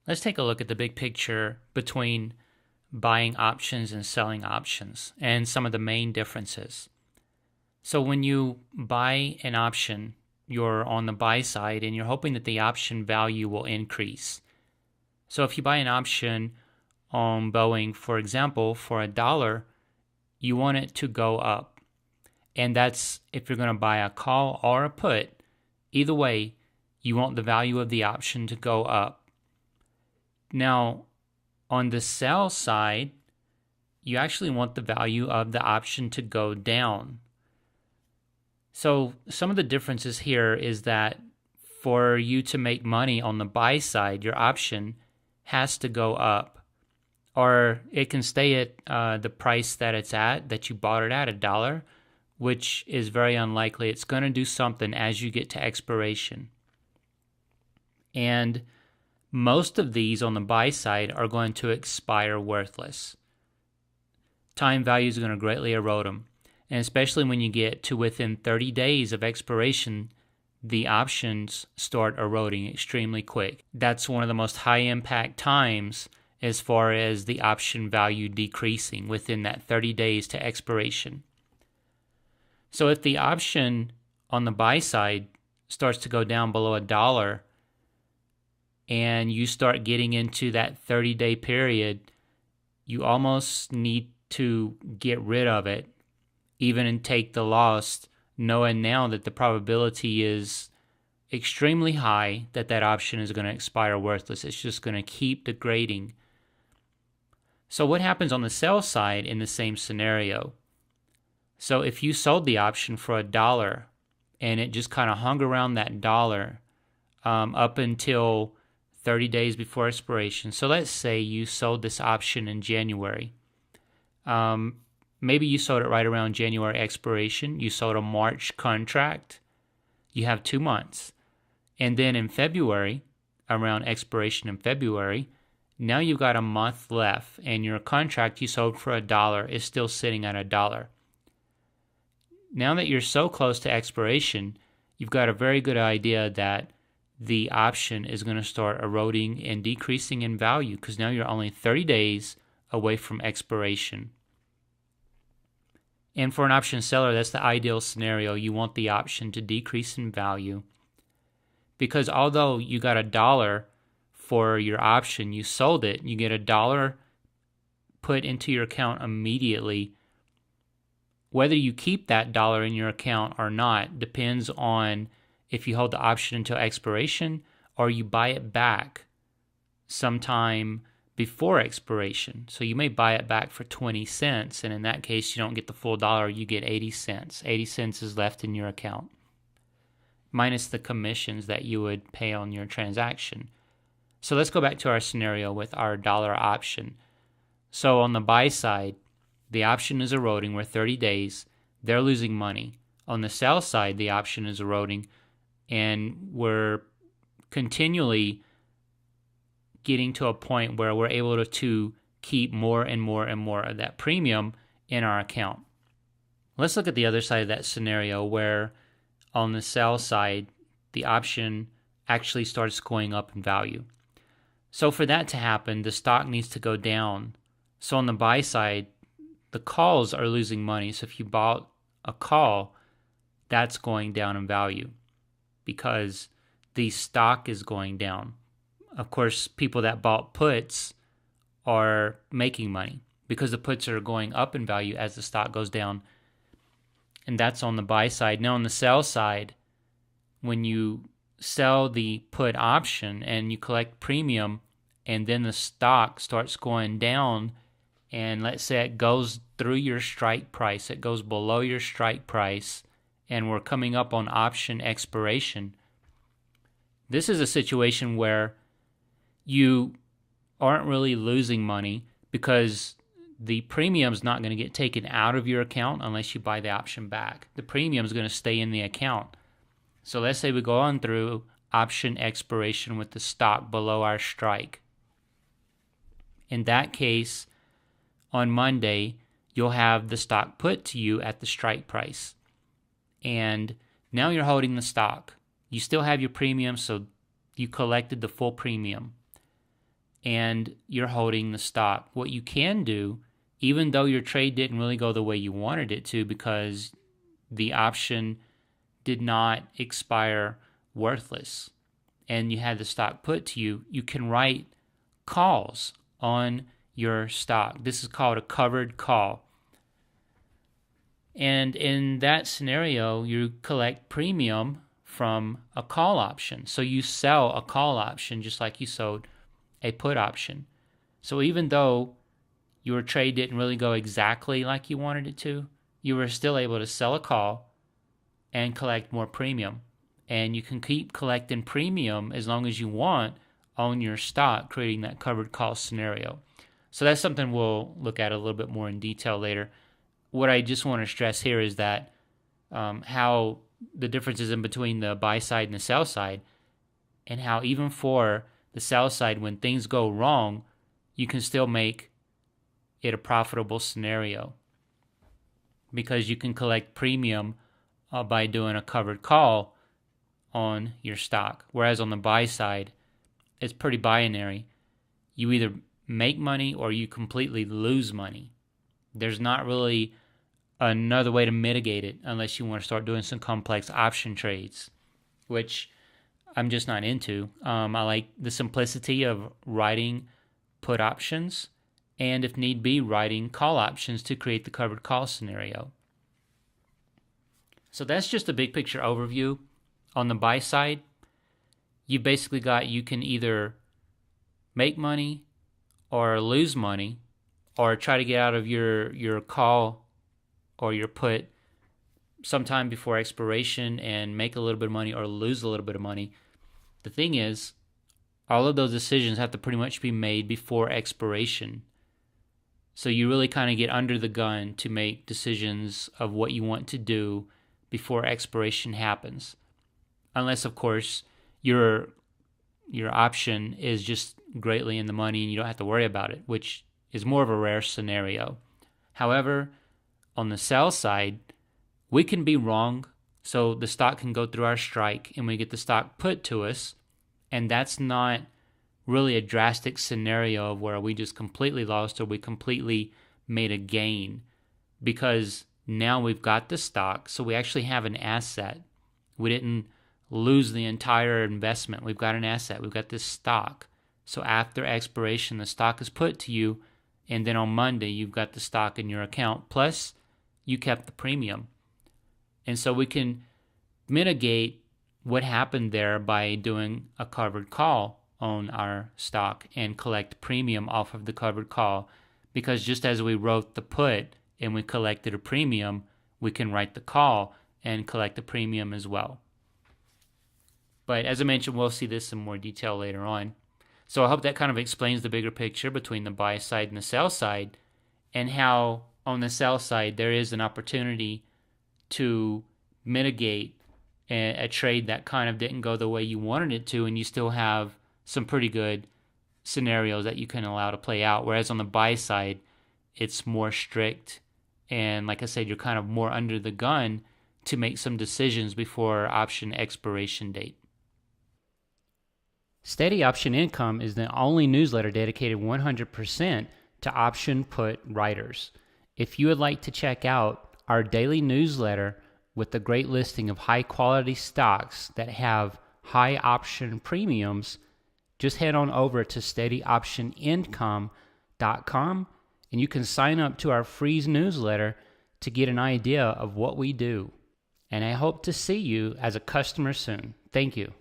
Let's take a look at the big picture between buying options and selling options and some of the main differences. So when you buy an option, you're on the buy side and you're hoping that the option value will increase. So if you buy an option on Boeing, for example, for $1, you want it to go up. And that's if you're going to buy a call or a put, either way, you want the value of the option to go up. Now, on the sell side, you actually want the value of the option to go down. So some of the differences here is that for you to make money on the buy side, your option has to go up, or it can stay at the price that it's at, that you bought it at, $1, which is very unlikely. It's going to do something as you get to expiration. And most of these on the buy side are going to expire worthless. Time value is going to greatly erode them. And especially when you get to within 30 days of expiration, the options start eroding extremely quick. That's one of the most high impact times as far as the option value decreasing within that 30 days to expiration. So if the option on the buy side starts to go down below $1 and you start getting into that 30-day period, you almost need to get rid of it, even and take the loss, knowing now that the probability is extremely high that that option is going to expire worthless. It's just going to keep degrading. So what happens on the sell side in the same scenario? So if you sold the option for $1 and it just kind of hung around that dollar up until 30 days before expiration. So let's say you sold this option in January. Maybe you sold it right around January expiration. You sold a March contract. You have 2 months. And then in February, around expiration in February, now you've got a month left and your contract you sold for $1 is still sitting at $1. Now that you're so close to expiration, you've got a very good idea that the option is going to start eroding and decreasing in value because now you're only 30 days away from expiration. And for an option seller, that's the ideal scenario. You want the option to decrease in value because although you got $1 for your option, you sold it, you get $1 put into your account immediately. Whether you keep that dollar in your account or not depends on if you hold the option until expiration or you buy it back sometime before expiration. So you may buy it back for 20 cents, and in that case, you don't get the full dollar, you get 80 cents. 80 cents is left in your account, minus the commissions that you would pay on your transaction. So let's go back to our scenario with our dollar option. So on the buy side, the option is eroding. We're 30 days. They're losing money. On the sell side, the option is eroding, and we're continually getting to a point where we're able to keep more and more and more of that premium in our account. Let's look at the other side of that scenario where on the sell side, the option actually starts going up in value. So for that to happen, the stock needs to go down. So on the buy side, the calls are losing money. So if you bought a call, that's going down in value because the stock is going down. Of course, people that bought puts are making money because the puts are going up in value as the stock goes down. And that's on the buy side. Now on the sell side, when you sell the put option and you collect premium and then the stock starts going down, and let's say it goes through your strike price, it goes below your strike price, and we're coming up on option expiration. This is a situation where you aren't really losing money because the premium's not going to get taken out of your account unless you buy the option back. The premium's going to stay in the account. So let's say we go on through option expiration with the stock below our strike. In that case, on Monday, you'll have the stock put to you at the strike price. And now you're holding the stock. You still have your premium, so you collected the full premium. and you're holding the stock. What you can do, even though your trade didn't really go the way you wanted it to because the option did not expire worthless and you had the stock put to you, you can write calls on your stock. This is called a covered call. And in that scenario, you collect premium from a call option. So you sell a call option just like you sold a put option. So even though your trade didn't really go exactly like you wanted it to, you were still able to sell a call and collect more premium. And you can keep collecting premium as long as you want on your stock, creating that covered call scenario. So that's something we'll look at a little bit more in detail later. What I just want to stress here is that how the differences in between the buy side and the sell side, and how even for the sell side, when things go wrong, you can still make it a profitable scenario because you can collect premium by doing a covered call on your stock. Whereas on the buy side, it's pretty binary. You either make money or you completely lose money. There's not really another way to mitigate it unless you want to start doing some complex option trades, which I'm just not into. I like the simplicity of writing put options and, if need be, writing call options to create the covered call scenario. So that's just a big picture overview. On the buy side, you basically got, you can either make money or lose money or try to get out of your call or your put sometime before expiration and make a little bit of money or lose a little bit of money. The thing is, all of those decisions have to pretty much be made before expiration. So you really kind of get under the gun to make decisions of what you want to do before expiration happens. Unless, of course, your option is just greatly in the money and you don't have to worry about it, which is more of a rare scenario. However, on the sell side, we can be wrong, so the stock can go through our strike and we get the stock put to us, and that's not really a drastic scenario of where we just completely lost or we completely made a gain, because now we've got the stock, so we actually have an asset. We didn't lose the entire investment. We've got an asset. We've got this stock. So after expiration, the stock is put to you, and then on Monday, you've got the stock in your account, plus you kept the premium. And so we can mitigate what happened there by doing a covered call on our stock and collect premium off of the covered call, because just as we wrote the put and we collected a premium, we can write the call and collect the premium as well. But as I mentioned, we'll see this in more detail later on. So I hope that kind of explains the bigger picture between the buy side and the sell side, and how on the sell side there is an opportunity to mitigate a trade that kind of didn't go the way you wanted it to, and you still have some pretty good scenarios that you can allow to play out. Whereas on the buy side, it's more strict, and like I said, you're kind of more under the gun to make some decisions before option expiration date. Steady Option Income is the only newsletter dedicated 100% to option put writers. If you would like to check out our daily newsletter with a great listing of high quality stocks that have high option premiums, just head on over to steadyoptionincome.com and you can sign up to our free newsletter to get an idea of what we do. And I hope to see you as a customer soon. Thank you.